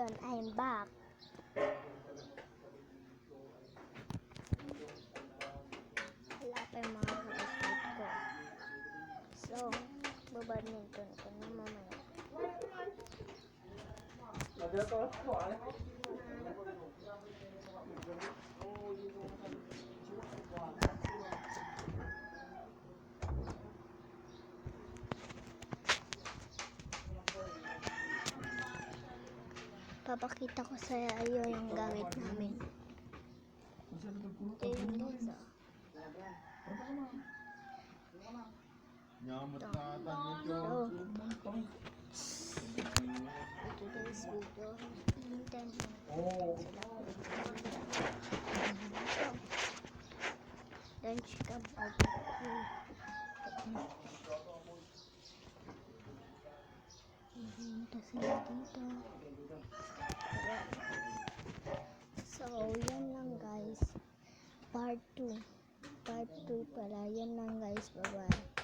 Ayun, I'm back. Wala pa yung mga ka-escort ko. So, babadminton ko na mamaya. Papakita ko sa iyo yung gamit namin. Ito yung guys, oh. Today's video, hintayin mo sila. Lunch ka ba? Hinta sila dito. So, yan lang guys. Part 2 pala. Yan lang guys. Bye-bye.